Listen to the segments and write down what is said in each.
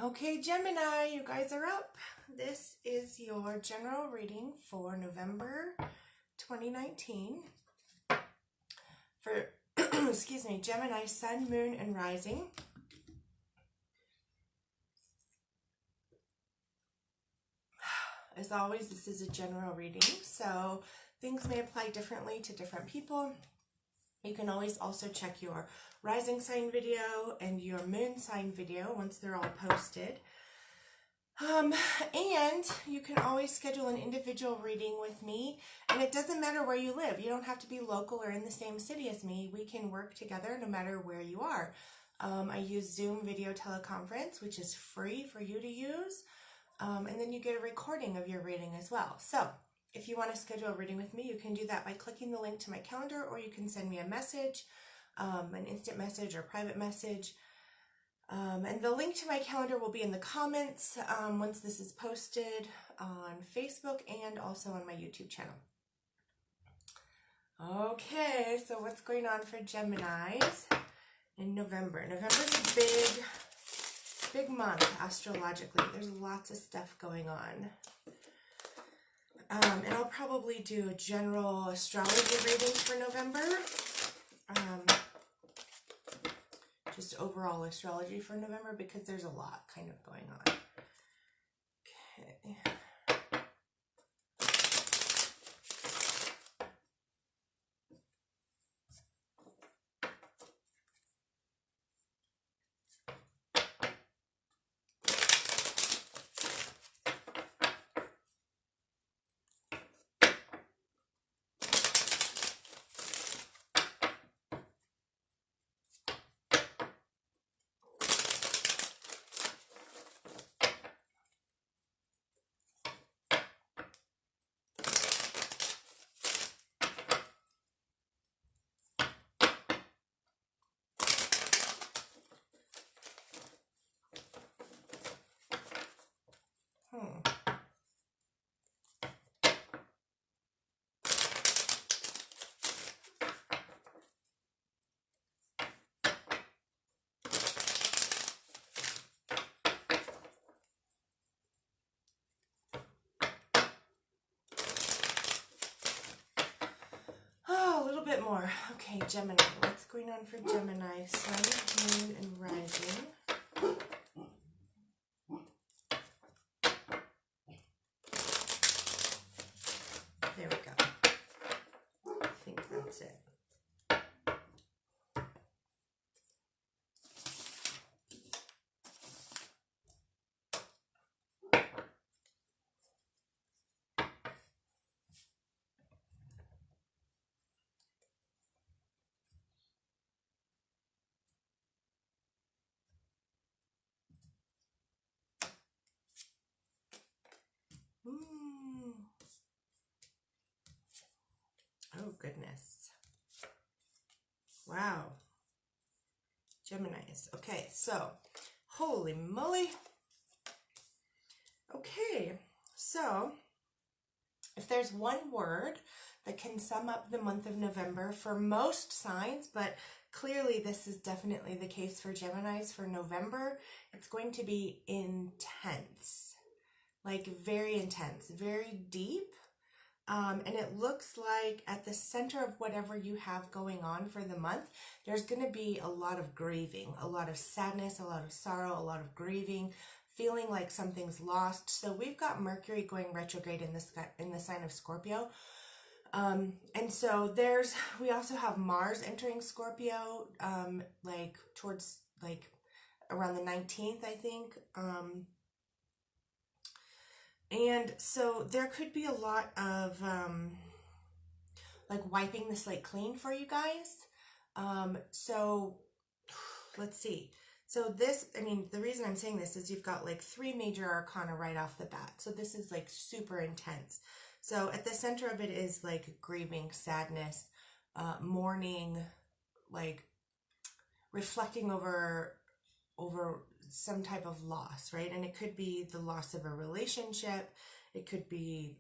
Okay, Gemini, you guys are up. This is your general reading for November 2019 for, excuse me, Gemini, Sun, Moon, and Rising. As always, this is a general reading, so things may apply differently to different people. You can always also check your rising sign video and your moon sign video once they're all posted. And you can always schedule an individual reading with me, and it doesn't matter where you live. You don't have to be local or in the same city as me. We can work together no matter where you are. I use Zoom video teleconference, which is free for you to use, and then you get a recording of your reading as well. So if you want to schedule a reading with me, you can do that by clicking the link to my calendar, or you can send me a message, an instant message or private message. And the link to my calendar will be in the comments once this is posted on Facebook and also on my YouTube channel. Okay, so what's going on for Geminis in November? November's a big month astrologically. There's lots of stuff going on. And I'll probably do a general astrology reading for November. Just overall astrology for November, because there's a lot kind of going on. Okay. Oh, a little bit more. Okay, Gemini. What's going on for Gemini? Sun, Moon, and Rising. There we go. I think that's it. Oh, goodness. Wow. Geminis. Okay, so, holy moly. Okay, so, if there's one word that can sum up the month of November for most signs, but clearly this is definitely the case for Geminis for November, it's going to be intense. Like very intense, very deep. And it looks like at the center of whatever you have going on for the month, there's going to be a lot of grieving, a lot of sadness, a lot of sorrow, a lot of grieving, feeling like something's lost. So we've got Mercury going retrograde in the sign of Scorpio. And so we also have Mars entering Scorpio, like towards like around the 19th, I think. And so there could be a lot of like wiping the slate clean for you guys. So let's see. So this, I mean, the reason I'm saying this is you've got like 3 major arcana right off the bat. So this is like super intense. So at the center of it is like grieving, sadness, mourning, like reflecting over some type of loss, right? And it could be the loss of a relationship. It could be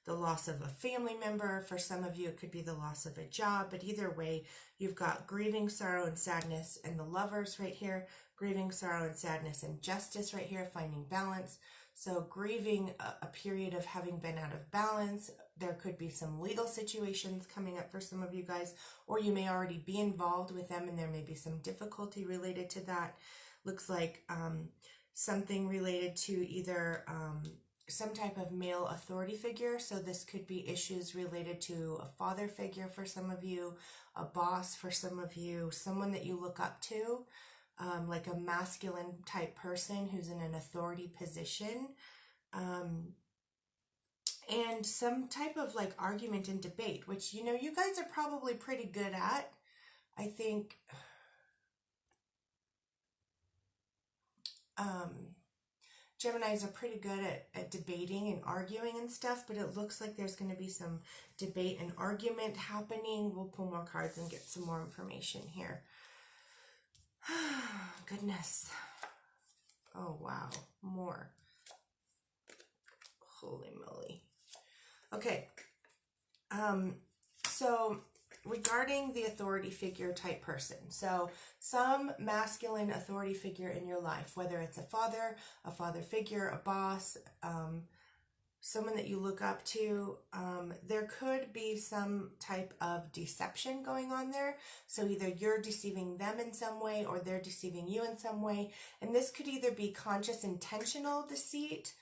the loss of a family member. For some of you, it could be the loss of a job, but either way, you've got grieving, sorrow, and sadness, and the Lovers right here, grieving, sorrow, and sadness, and Justice right here, finding balance. So grieving a period of having been out of balance. There could be some legal situations coming up for some of you guys, or you may already be involved with them and there may be some difficulty related to that. Looks like something related to either some type of male authority figure. So this could be issues related to a father figure for some of you, a boss for some of you, someone that you look up to. Like a masculine type person who's in an authority position, and some type of like argument and debate, which, you know, you guys are probably pretty good at. I think Geminis are pretty good at debating and arguing and stuff, but it looks like there's going to be some debate and argument happening. We'll pull more cards and get some more information here. Goodness. Oh, wow. More. Holy moly. Okay. So regarding the authority figure type person, so some masculine authority figure in your life, whether it's a father figure, a boss, someone that you look up to, there could be some type of deception going on there. So either you're deceiving them in some way or they're deceiving you in some way. And this could either be conscious, intentional deceit,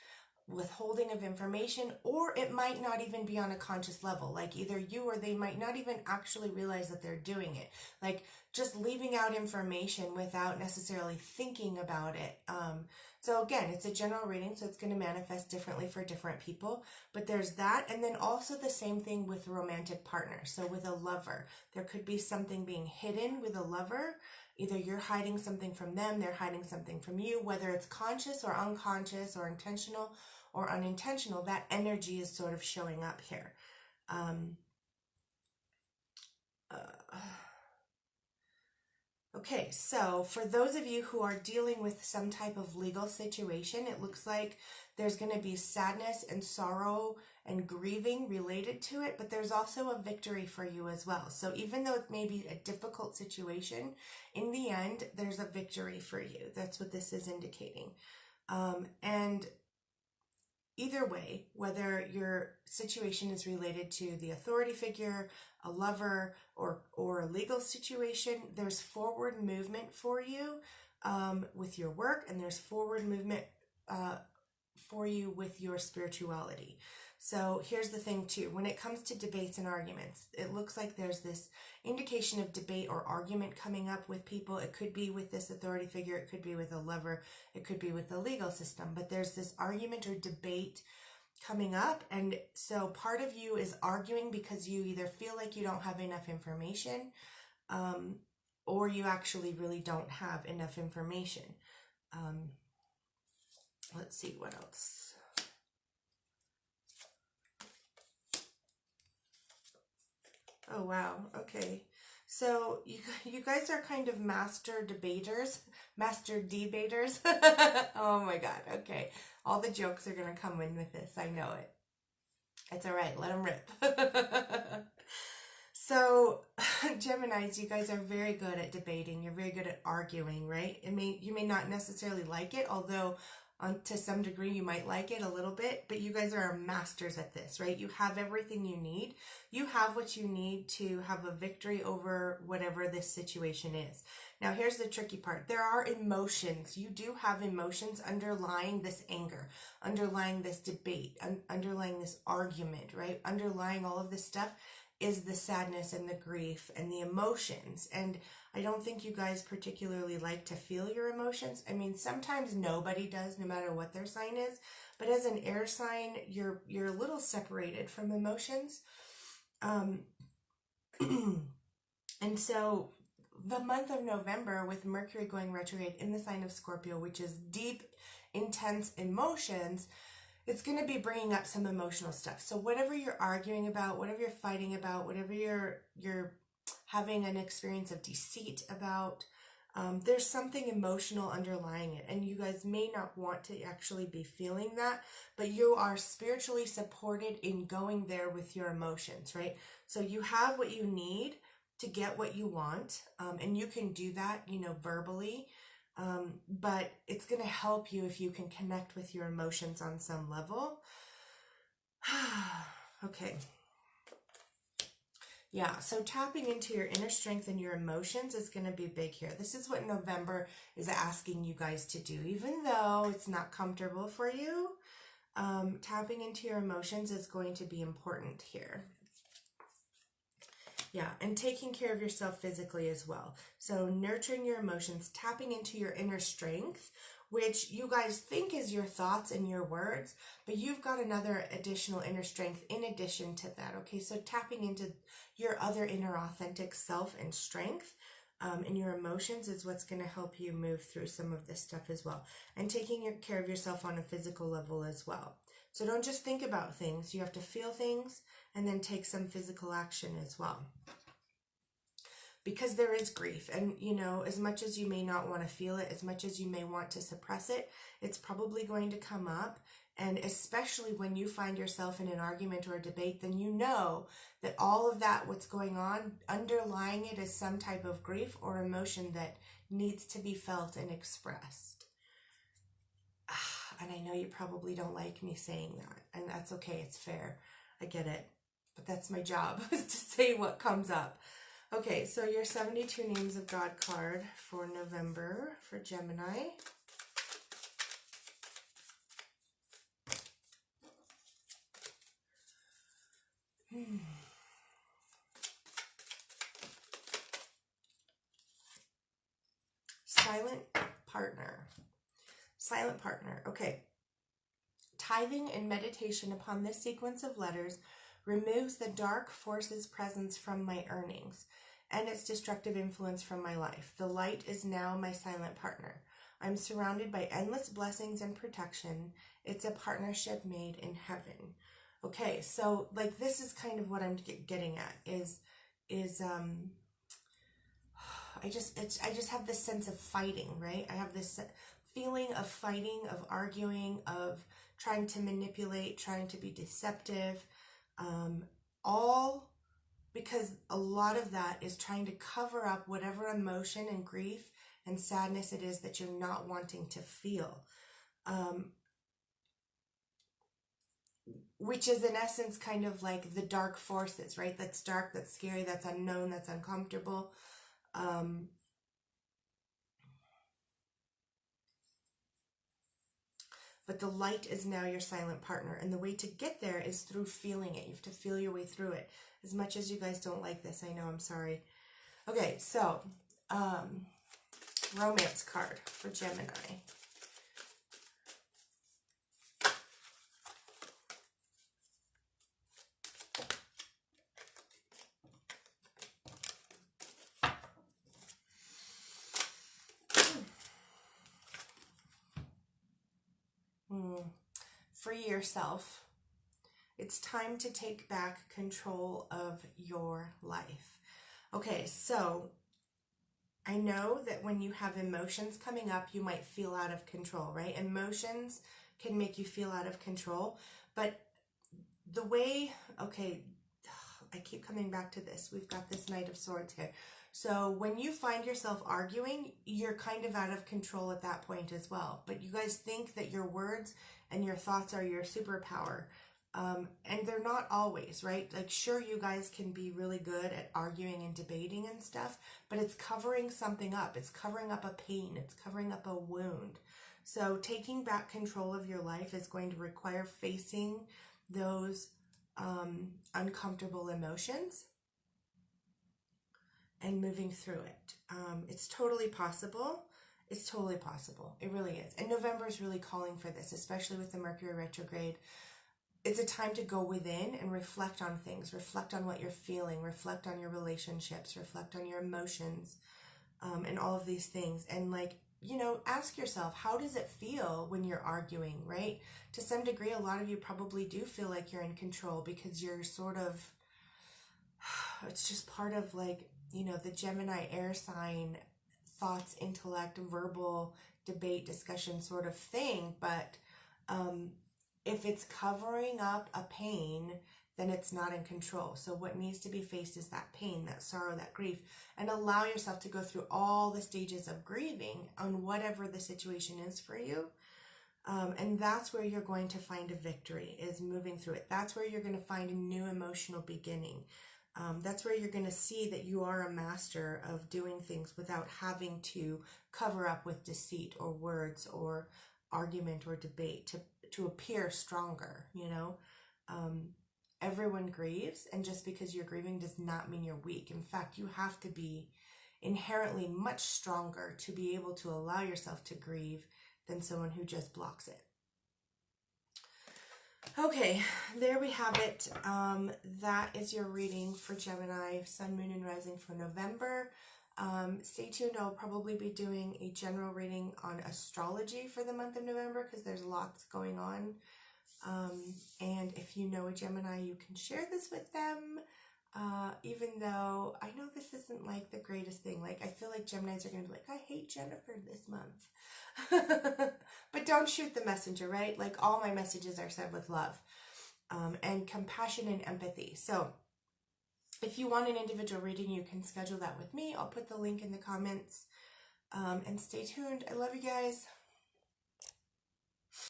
withholding of information, or it might not even be on a conscious level. Like either you or they might not even actually realize that they're doing it. Like just leaving out information without necessarily thinking about it. So again, it's a general reading, so it's going to manifest differently for different people. But there's that, and then also the same thing with romantic partners. So with a lover, there could be something being hidden with a lover. Either you're hiding something from them, they're hiding something from you, whether it's conscious or unconscious or intentional or unintentional, that energy is sort of showing up here. Okay, so for those of you who are dealing with some type of legal situation, it looks like there's going to be sadness and sorrow and grieving related to it, but there's also a victory for you as well. So even though it may be a difficult situation, in the end, there's a victory for you. That's what this is indicating. And either way, whether your situation is related to the authority figure, a lover, or a legal situation, there's forward movement for you with your work, and there's forward movement for you with your spirituality. So here's the thing too, when it comes to debates and arguments, it looks like there's this indication of debate or argument coming up with people. It could be with this authority figure, it could be with a lover, it could be with the legal system, but there's this argument or debate coming up. And so part of you is arguing because you either feel like you don't have enough information, or you actually really don't have enough information. Let's see what else. Oh, wow. Okay. So you guys are kind of master debaters. Oh my God. Okay. All the jokes are going to come in with this. I know it. It's all right. Let them rip. So Geminis, you guys are very good at debating. You're very good at arguing, right? You may not necessarily like it, although to some degree you might like it a little bit, but you guys are masters at this, right? You have everything you need. You have what you need to have a victory over whatever this situation is. Now here's the tricky part. There are emotions. You do have emotions underlying this anger, underlying this debate, underlying this argument, right? Underlying all of this stuff is the sadness and the grief and the emotions. And I don't think you guys particularly like to feel your emotions. I mean, sometimes nobody does, no matter what their sign is. But as an air sign, you're a little separated from emotions. And so the month of November, with Mercury going retrograde in the sign of Scorpio, which is deep, intense emotions, it's going to be bringing up some emotional stuff. So whatever you're arguing about, whatever you're fighting about, whatever you're having an experience of deceit about, There's something emotional underlying it, and you guys may not want to actually be feeling that, but you are spiritually supported in going there with your emotions, right? So you have what you need to get what you want, and you can do that, verbally, but it's going to help you if you can connect with your emotions on some level. Okay. Yeah, so tapping into your inner strength and your emotions is going to be big here. This is what November is asking you guys to do. Even though it's not comfortable for you, tapping into your emotions is going to be important here. Yeah, and taking care of yourself physically as well. So nurturing your emotions, tapping into your inner strength, which you guys think is your thoughts and your words, but you've got another additional inner strength in addition to that, okay? So tapping into your other inner authentic self and strength and your emotions is what's going to help you move through some of this stuff as well. And taking care of yourself on a physical level as well. So don't just think about things. You have to feel things and then take some physical action as well. Because there is grief, and as much as you may not want to feel it, as much as you may want to suppress it, it's probably going to come up. And especially when you find yourself in an argument or a debate, then you know that all of that, what's going on, underlying it is some type of grief or emotion that needs to be felt and expressed. And I know you probably don't like me saying that, and that's okay, it's fair. I get it. But that's my job, is to say what comes up. Okay, so your 72 Names of God card for November for Gemini. Silent partner. Silent partner. Okay. Tithing and meditation upon this sequence of letters removes the dark force's presence from my earnings and its destructive influence from my life. The light is now my silent partner. I'm surrounded by endless blessings and protection. It's a partnership made in heaven. Okay, so this is kind of what I'm getting at is I just have this sense of fighting, right? I have this feeling of fighting, of arguing, of trying to manipulate, trying to be deceptive, all because a lot of that is trying to cover up whatever emotion and grief and sadness it is that you're not wanting to feel. Which is in essence kind of like the dark forces, right? That's dark, that's scary, that's unknown, that's uncomfortable. But the light is now your silent partner. And the way to get there is through feeling it. You have to feel your way through it. As much as you guys don't like this, I know, I'm sorry. Okay, so, romance card for Gemini. Free yourself. It's time to take back control of your life. Okay, so I know that when you have emotions coming up, you might feel out of control, right? Emotions can make you feel out of control, but the way, okay, I keep coming back to this. We've got this Knight of Swords here. So when you find yourself arguing, you're kind of out of control at that point as well. But you guys think that your words and your thoughts are your superpower. And they're not always, right? Sure, you guys can be really good at arguing and debating and stuff, but it's covering something up. It's covering up a pain. It's covering up a wound. So taking back control of your life is going to require facing those uncomfortable emotions and moving through it. It's totally possible. It's totally possible. It really is. And November is really calling for this, especially with the Mercury retrograde. It's a time to go within and reflect on things, reflect on what you're feeling, reflect on your relationships, reflect on your emotions, and all of these things. And ask yourself, how does it feel when you're arguing, right? To some degree, a lot of you probably do feel like you're in control because you're sort of, it's just part of the Gemini air sign thoughts, intellect, verbal debate, discussion sort of thing. But if it's covering up a pain, then it's not in control. So what needs to be faced is that pain, that sorrow, that grief, and allow yourself to go through all the stages of grieving on whatever the situation is for you. And that's where you're going to find a victory, is moving through it. That's where you're going to find a new emotional beginning. That's where you're going to see that you are a master of doing things without having to cover up with deceit or words or argument or debate to appear stronger, you know. Everyone grieves, and just because you're grieving does not mean you're weak. In fact, you have to be inherently much stronger to be able to allow yourself to grieve than someone who just blocks it. Okay, there we have it. That is your reading for Gemini, Sun, Moon, and Rising for November. Stay tuned. I'll probably be doing a general reading on astrology for the month of November because there's lots going on. And if you know a Gemini, you can share this with them. Even though I know this isn't like the greatest thing. Like, I feel like Geminis are going to be like, I hate Jennifer this month. But don't shoot the messenger, right? Like, all my messages are said with love, and compassion and empathy. So if you want an individual reading, you can schedule that with me. I'll put the link in the comments, and stay tuned. I love you guys.